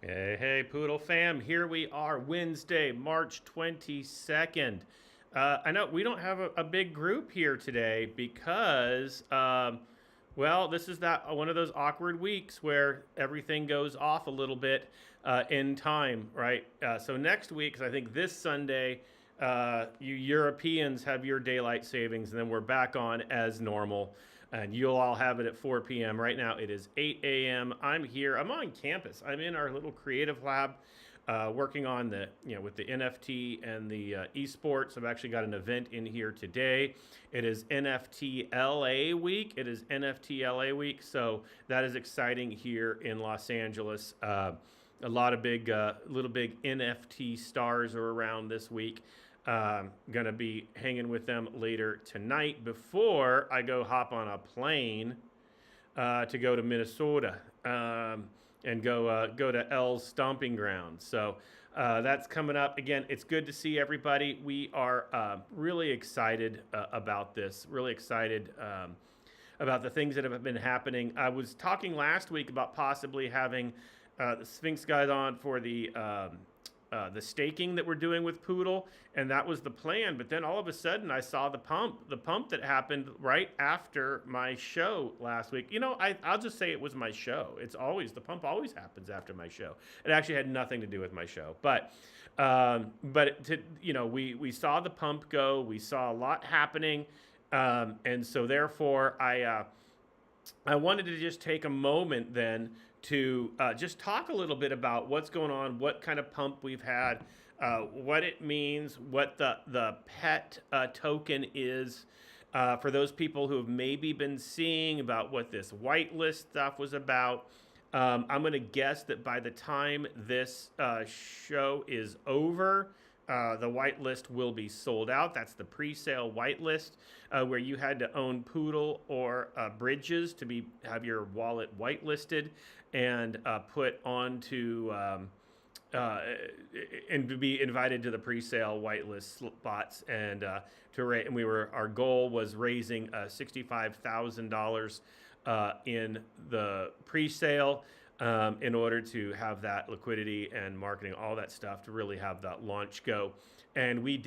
Hey, hey, Poodle fam. Here we are, Wednesday, March 22nd. I know we don't have a big group here today because, well, this is that one of those awkward weeks where everything goes off a little bit in time, right? So next week, 'cause I think this Sunday, you Europeans have your daylight savings, and then we're back on as normal. And you'll all have it at 4 p.m. Right now, it is 8 a.m. I'm here. I'm on campus. I'm in our little creative lab, working on with the NFT and the esports. I've actually got an event in here today. It is NFT LA week. It is NFT LA week. So that is exciting here in Los Angeles. A lot of little big NFT stars are around this week. Gonna be hanging with them later tonight before I go hop on a plane to go to Minnesota and go to L's stomping ground. So that's coming up. Again, it's good to see everybody. We are really excited about this. Really excited about the things that have been happening. I was talking last week about possibly having the Sphinx guys on for the staking that we're doing with Poodle, and that was the plan. But then all of a sudden, I saw the pump that happened right after my show last week. You know, I'll just say it was my show. The pump always happens after my show. It actually had nothing to do with my show, but we saw the pump go. We saw a lot happening, and so therefore, I wanted to just take a moment then to just talk a little bit about what's going on, what kind of pump we've had, what it means, what the pet token is, for those people who have maybe been seeing about what this whitelist stuff was about. I'm going to guess that by the time this show is over, the whitelist will be sold out. That's the pre-sale whitelist, where you had to own Poodle or Bridges to have your wallet whitelisted and put onto and to be invited to the pre-sale whitelist spots. And our goal was raising $65,000 in the pre-sale. In order to have that liquidity and marketing, all that stuff to really have that launch go. And we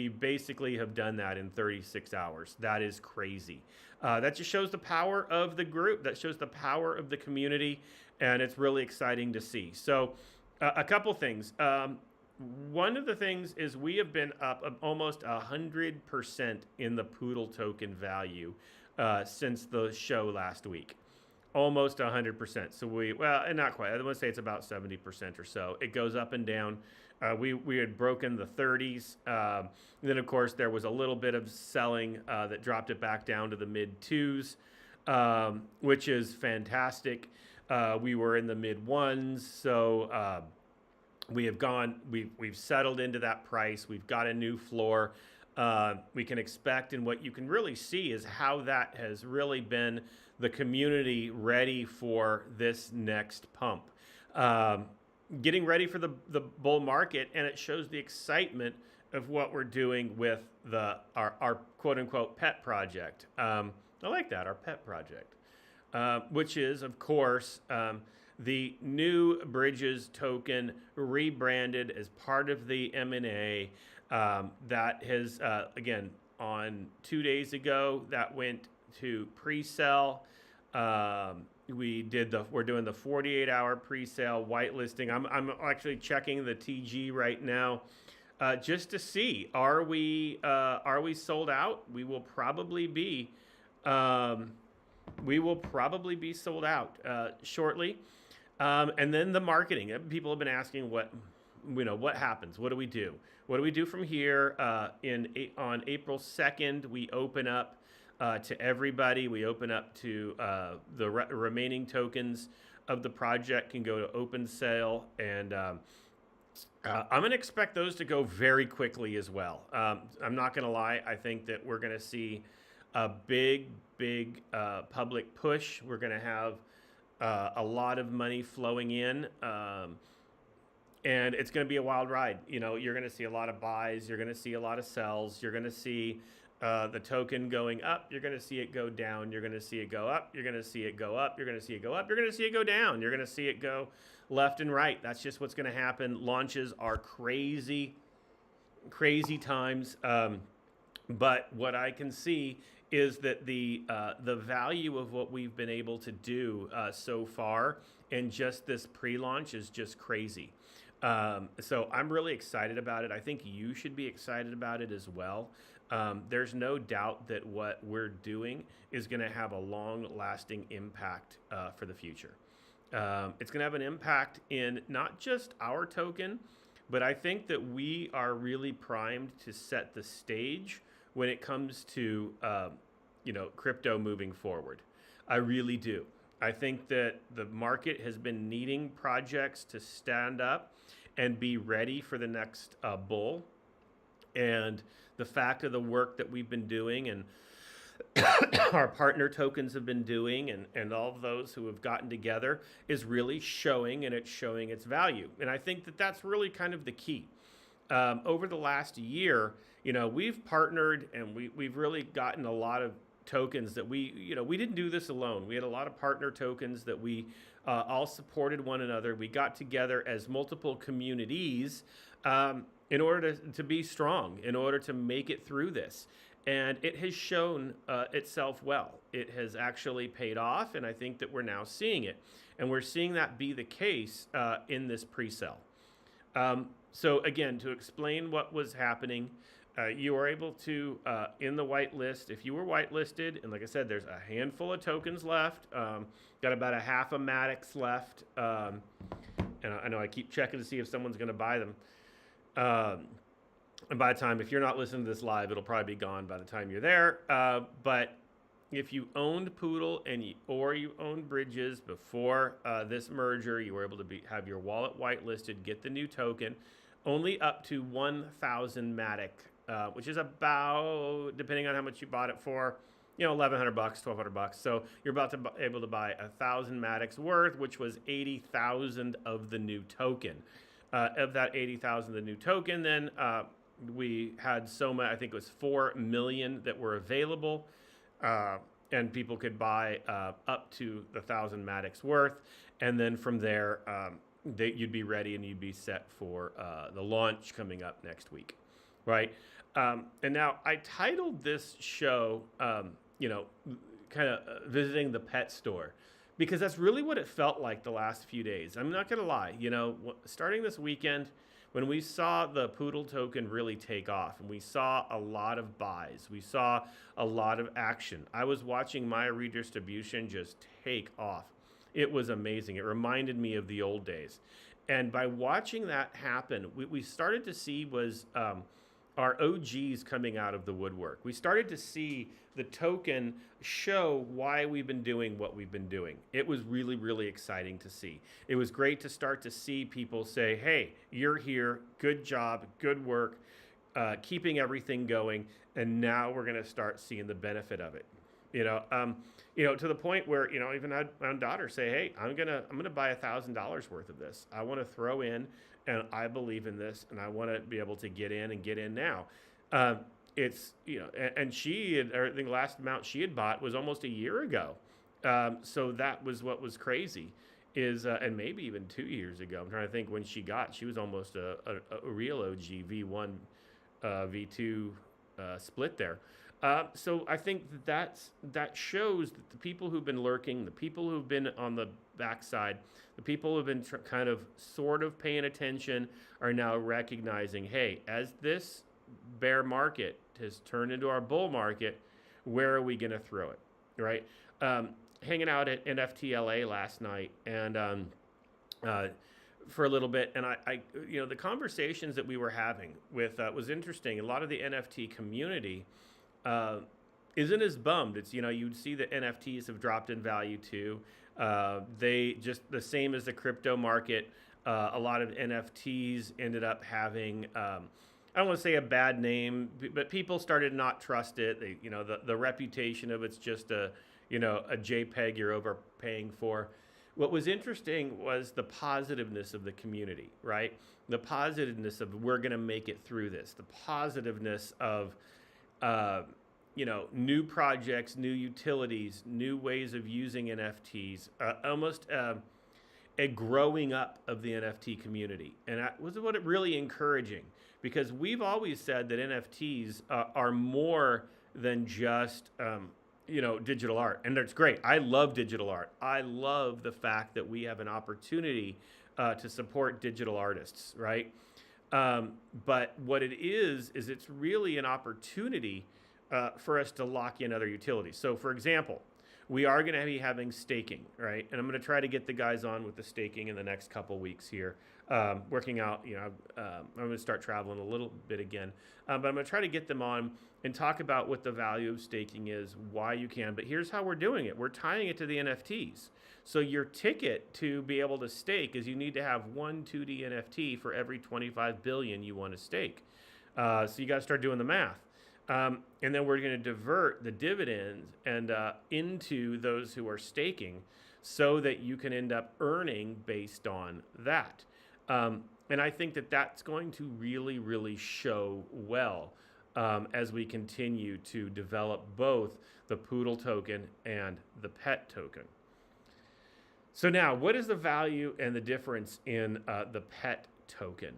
basically have done that in 36 hours. That is crazy. That just shows the power of the group. That shows the power of the community. And it's really exciting to see. So a couple things. One of the things is we have been up almost 100% in the Poodle token value since the show last week. Almost 100%. So and not quite. I want to say it's about 70% or so. It goes up and down. We had broken the 30s. Then, of course, there was a little bit of selling that dropped it back down to the mid 2s, which is fantastic. We were in the mid 1s. So we've settled into that price. We've got a new floor. We can expect, and what you can really see is how that has really been the community ready for this next pump, getting ready for the bull market, and it shows the excitement of what we're doing with our quote unquote pet project. I like that, our pet project, which is of course the new Bridges token rebranded as part of the M&A. That has, again, on 2 days ago, that went to pre-sale. We're doing the 48-hour pre-sale whitelisting. I'm actually checking the TG right now, just to see, are we sold out? We will probably be sold out shortly. And then the marketing. People have been asking what happens. What do we do? What do we do from here? On April 2nd, we open up to everybody. We open up to the remaining tokens of the project can go to open sale, and I'm going to expect those to go very quickly as well. I'm not going to lie. I think that we're going to see a big public push. We're going to have a lot of money flowing in. And it's going to be a wild ride. You're going to see a lot of buys. You're going to see a lot of sells. You're going to see the token going up, you're going to see it go down. You're going to see it go up. You're going to see it go up. You're going to see it go up. You're going to see it go down. You're going to see it go left and right. That's just what's going to happen. Launches are crazy, crazy times. But what I can see is that the value of what we've been able to do so far in just this pre-launch is just crazy. So I'm really excited about it. I think you should be excited about it as well. There's no doubt that what we're doing is going to have a long-lasting impact for the future. It's going to have an impact in not just our token, but I think that we are really primed to set the stage when it comes to crypto moving forward. I really do. I think that the market has been needing projects to stand up and be ready for the next bull. And the fact of the work that we've been doing and our partner tokens have been doing and all of those who have gotten together is really showing, and it's showing its value. And I think that that's really kind of the key. Over the last year, we've partnered and we've really gotten a lot of tokens that we didn't do this alone. We had a lot of partner tokens that we all supported one another. We got together as multiple communities in order to be strong, in order to make it through this. And it has shown itself well. It has actually paid off, and I think that we're now seeing it. And we're seeing that be the case in this pre-sale. So again, to explain what was happening, you were able to, in the whitelist, if you were whitelisted, and like I said, there's a handful of tokens left, got about a half a Maddox left, and I know I keep checking to see if someone's going to buy them. And by the time, if you're not listening to this live, it'll probably be gone by the time you're there. But if you owned Poodle or you owned Bridges before this merger, you were able to have your wallet whitelisted, get the new token, only up to 1,000 Matic, which is about, depending on how much you bought it for, $1,100, $1,200. So you're about to be able to buy 1,000 Matics worth, which was 80,000 of the new token. Of that 80,000, the new token, then we had I think it was 4 million that were available, and people could buy up to the 1,000 Matics worth. And then from there, you'd be ready and you'd be set for the launch coming up next week, right? And now I titled this show, kind of visiting the pet store, because that's really what it felt like the last few days. I'm not going to lie. Starting this weekend, when we saw the Poodle token really take off and we saw a lot of buys, we saw a lot of action. I was watching my redistribution just take off. It was amazing. It reminded me of the old days. And by watching that happen, we started to see was our OGs coming out of the woodwork. We started to see the token show why we've been doing what we've been doing. It was really, really exciting to see. It was great to start to see people say, hey, you're here, good job, good work, keeping everything going, and now we're gonna start seeing the benefit of it. To the point where, I even had my own daughter say, hey, I'm gonna buy $1,000 worth of this. I wanna throw in, and I believe in this, and I wanna be able to get in now. It's, and she had, I think the last amount she had bought was almost a year ago. So that was what was crazy is, and maybe even 2 years ago. I'm trying to think when she was almost a real OG V1, V2 split there. So I think that shows that the people who've been lurking, the people who've been on the backside, the people who've been kind of sort of paying attention are now recognizing, hey, as this bear market has turned into our bull market, where are we going to throw it, right? Hanging out at NFT LA last night and for a little bit, and I the conversations that we were having with was interesting. A lot of the NFT community isn't as bummed. It's, you'd see that NFTs have dropped in value too. They just the same as the crypto market. A lot of NFTs ended up having, I don't want to say a bad name, but people started not trust it. They, the reputation of it's just a JPEG you're overpaying for. What was interesting was the positiveness of the community, right? The positiveness of we're going to make it through this. The positiveness of new projects, new utilities, new ways of using NFTs, almost a growing up of the NFT community. And that was what it really encouraging, because we've always said that NFTs are more than just, digital art. And that's great. I love digital art. I love the fact that we have an opportunity to support digital artists, right? But what it is it's really an opportunity for us to lock in other utilities. So for example, we are going to be having staking, right? And I'm going to try to get the guys on with the staking in the next couple weeks here, working out, I'm going to start traveling a little bit again, but I'm going to try to get them on and talk about what the value of staking is, why you can. But here's how we're doing it. We're tying it to the NFTs. So your ticket to be able to stake is you need to have one 2D NFT for every 25 billion you want to stake. So you got to start doing the math. And then we're going to divert the dividends and into those who are staking so that you can end up earning based on that. And I think that that's going to really, really show well as we continue to develop both the Poodle token and the pet token. So now, what is the value and the difference in the pet token?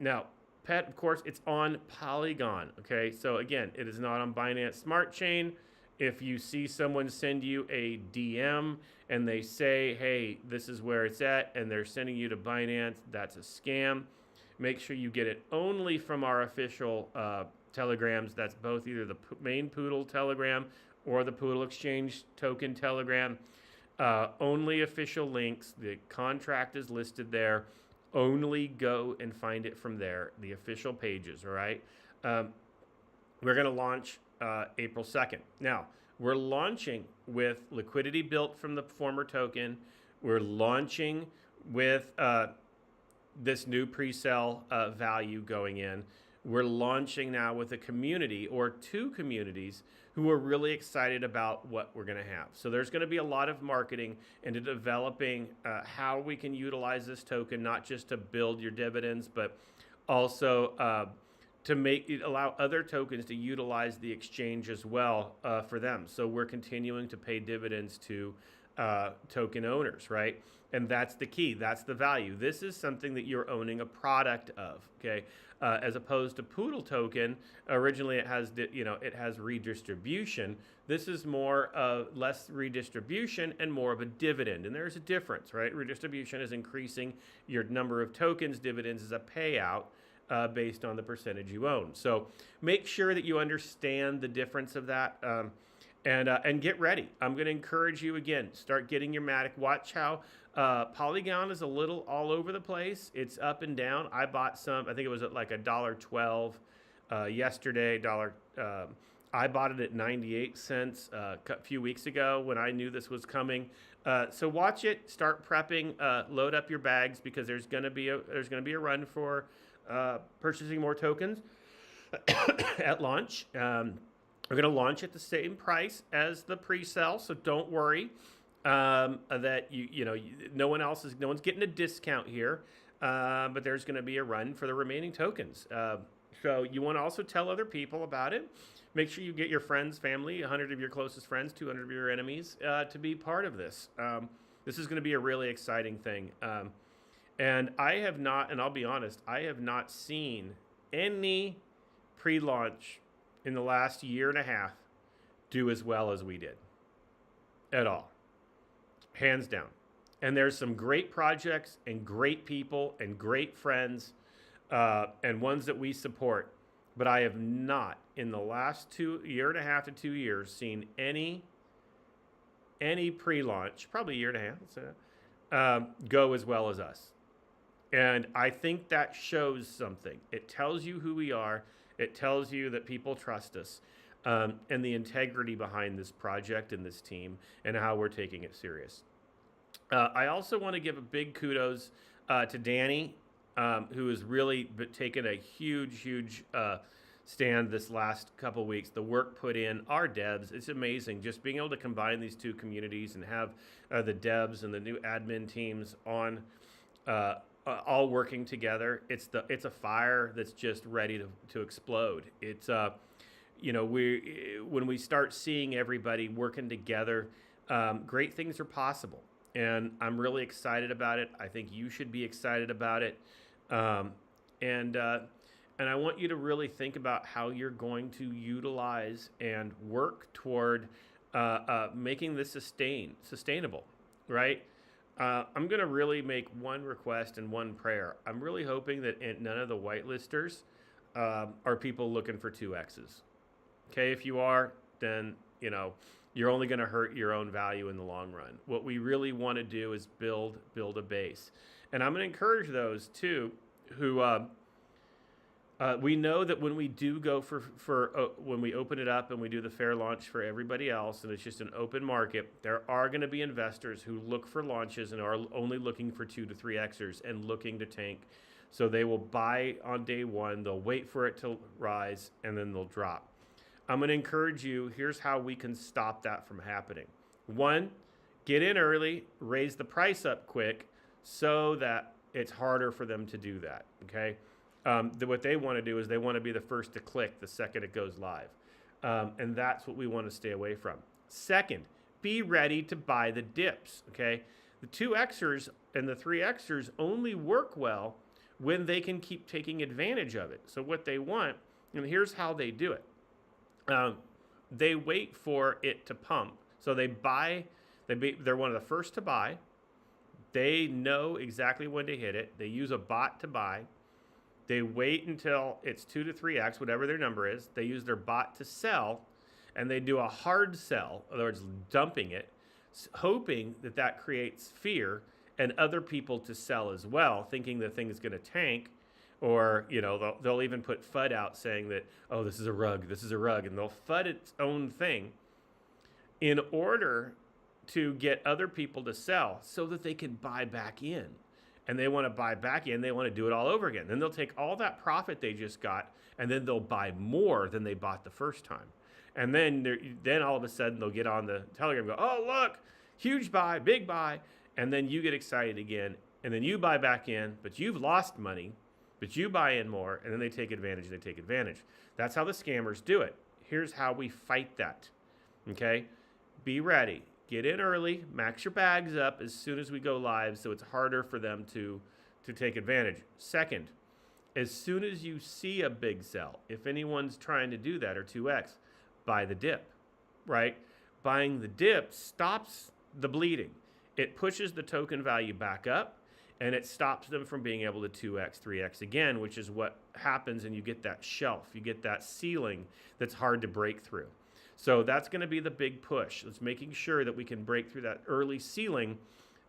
Now, pet, of course, it's on Polygon, okay? So again, it is not on Binance Smart Chain. If you see someone send you a DM and they say, hey, this is where it's at, and they're sending you to Binance, that's a scam. Make sure you get it only from our official telegrams. That's both either the main Poodle telegram or the Poodle Exchange token telegram. Only official links. The contract is listed there. Only go and find it from there, the official pages, all right? We're going to launch April 2nd. Now, we're launching with liquidity built from the former token. We're launching with this new pre-sale value going in. We're launching now with a community or two communities who are really excited about what we're going to have. So there's going to be a lot of marketing into developing how we can utilize this token, not just to build your dividends, but also to make it allow other tokens to utilize the exchange as well for them. So we're continuing to pay dividends to token owners, right? And that's the key. That's the value. This is something that you're owning a product of, okay? As opposed to Poodle token, originally it has, it has redistribution. This is more less redistribution and more of a dividend. And there's a difference, right? Redistribution is increasing your number of tokens. Dividends is a payout based on the percentage you own. So make sure that you understand the difference of that. And get ready. I'm going to encourage you again, start getting your Matic. Watch how Polygon is a little all over the place. It's up and down. I bought some, I think it was at like $1.12 yesterday. I bought it at 98 cents a few weeks ago when I knew this was coming. So watch it, start prepping, load up your bags, because there's going to be a run for purchasing more tokens at launch. We're going to launch at the same price as the pre-sale, so don't worry that no one's getting a discount here, but there's going to be a run for the remaining tokens. So you want to also tell other people about it. Make sure you get your friends, family, 100 of your closest friends, 200 of your enemies to be part of this. This is going to be a really exciting thing. And I have not, and I'll be honest, I have not seen any pre-launch in the last year and a half do as well as we did at all, hands down. And there's some great projects and great people and great friends and ones that we support, but I have not in the last year and a half to 2 years seen any pre-launch, probably a year and a half, let's say that, go as well as us. And I think that shows something. It tells you who we are. It tells you that people trust us, and the integrity behind this project and this team and how we're taking it serious. I also want to give a big kudos to Danny, who has really taken a huge stand this last couple weeks. The work put in, our devs, it's amazing. Just being able to combine these two communities and have the devs and the new admin teams on all working together. It's a fire that's just ready to explode. It's when we start seeing everybody working together, great things are possible. And I'm really excited about it. I think you should be excited about it. Um, and I want you to really think about how you're going to utilize and work toward making this sustainable, right? I'm going to really make one request and one prayer. I'm really hoping that none of the whitelisters are people looking for 2Xs. Okay, if you are, then, you're only going to hurt your own value in the long run. What we really want to do is build a base. And I'm going to encourage those too who we know that when we do go when we open it up and we do the fair launch for everybody else, and it's just an open market, there are going to be investors who look for launches and are only looking for 2 to 3Xers and looking to tank. So they will buy on day one, they'll wait for it to rise, and then they'll drop. I'm going to encourage you, here's how we can stop that from happening. One, get in early, raise the price up quick so that it's harder for them to do that, okay? What they want to do is they want to be the first to click the second it goes live. And that's what we want to stay away from. Second, be ready to buy the dips, okay? The 2Xers and the 3Xers only work well when they can keep taking advantage of it. So what they want, and here's how they do it. They wait for it to pump. So they buy, they're one of the first to buy. They know exactly when to hit it. They use a bot to buy. They wait until it's 2 to 3X, whatever their number is. They use their bot to sell, and they do a hard sell, in other words, dumping it, hoping that that creates fear and other people to sell as well, thinking the thing is going to tank. Or, they'll even put FUD out saying that, oh, this is a rug, and they'll FUD its own thing in order to get other people to sell so that they can buy back in. And they want to buy back in, they want to do it all over again. Then they'll take all that profit they just got, and then they'll buy more than they bought the first time. And then all of a sudden they'll get on the Telegram and go, oh, look, huge buy, big buy. And then you get excited again, and then you buy back in, but you've lost money. But you buy in more, and then they take advantage. That's how the scammers do it. Here's how we fight that, okay? Be ready. Get in early. Max your bags up as soon as we go live so it's harder for them to take advantage. Second, as soon as you see a big sell, if anyone's trying to do that or 2X, buy the dip, right? Buying the dip stops the bleeding. It pushes the token value back up, and it stops them from being able to 2X, 3X again, which is what happens, and you get that shelf. You get that ceiling that's hard to break through. So that's going to be the big push. It's making sure that we can break through that early ceiling,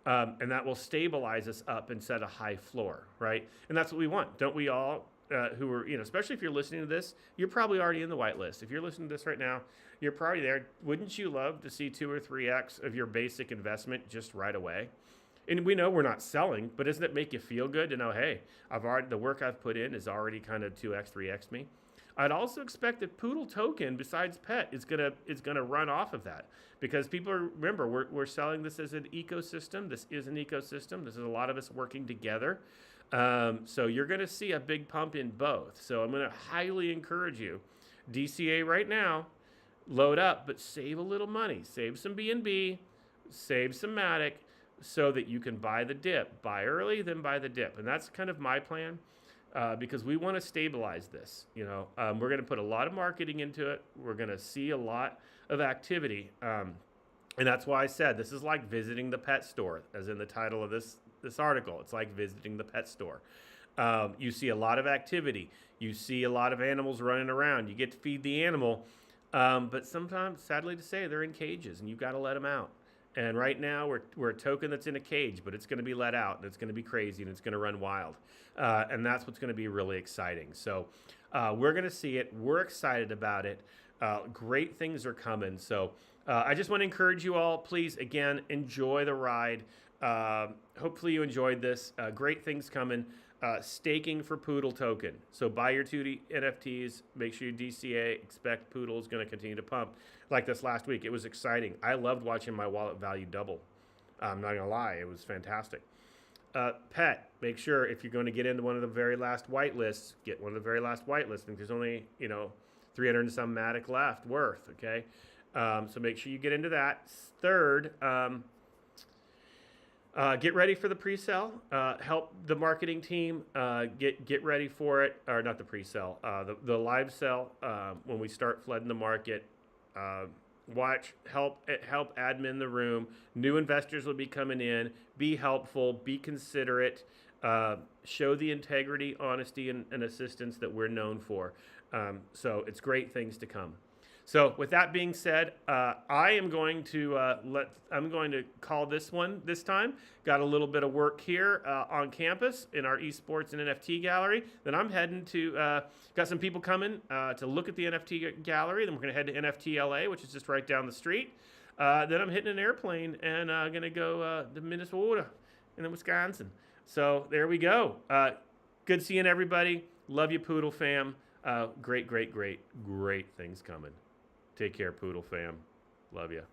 and that will stabilize us up and set a high floor, right? And that's what we want. Don't we all, who are, especially if you're listening to this, you're probably already in the whitelist. If you're listening to this right now, you're probably there. Wouldn't you love to see 2 or 3X of your basic investment just right away? And we know we're not selling, but doesn't it make you feel good to know, hey, the work I've put in is already kind of 2X, 3X me? I'd also expect that Poodle token, besides pet, is gonna run off of that, because people remember we're selling this as an ecosystem. This is an ecosystem. This is a lot of us working together. So you're gonna see a big pump in both. So I'm gonna highly encourage you, DCA right now, load up, but save a little money, save some BNB, save some Matic, so that you can buy the dip. Buy early, then buy the dip. And that's kind of my plan, because we want to stabilize this. We're going to put a lot of marketing into it. We're going to see a lot of activity. And that's why I said this is like visiting the pet store, as in the title of this article. It's like visiting the pet store. You see a lot of activity. You see a lot of animals running around. You get to feed the animal. But sometimes, sadly to say, they're in cages, and you've got to let them out. And right now, we're a token that's in a cage, but it's going to be let out, and it's going to be crazy, and it's going to run wild. And that's what's going to be really exciting. So we're going to see it. We're excited about it. Great things are coming. So I just want to encourage you all, please, again, enjoy the ride. Hopefully you enjoyed this. Great things coming. Staking for Poodle token. So buy your 2D NFTs, make sure you DCA, expect Poodle is going to continue to pump. Like this last week, it was exciting. I loved watching my wallet value double. I'm not going to lie, it was fantastic. Pet, make sure if you're going to get into one of the very last whitelists, get one of the very last whitelists. I think there's only, 300 and some Matic left worth, okay? So make sure you get into that. Third, get ready for the pre-sale. Help the marketing team get ready for it, or not the pre-sale, the live sell when we start flooding the market. Help admin the room. New investors will be coming in. Be helpful. Be considerate. Show the integrity, honesty, and assistance that we're known for. So it's great things to come. So with that being said, I am going to call this one this time. Got a little bit of work here on campus in our esports and NFT gallery. Then I'm heading to, got some people coming to look at the NFT gallery. Then we're going to head to NFT LA, which is just right down the street. Then I'm hitting an airplane and going to go to Minnesota and then Wisconsin. So there we go. Good seeing everybody. Love you, Poodle fam. Great things coming. Take care, Poodle fam. Love you.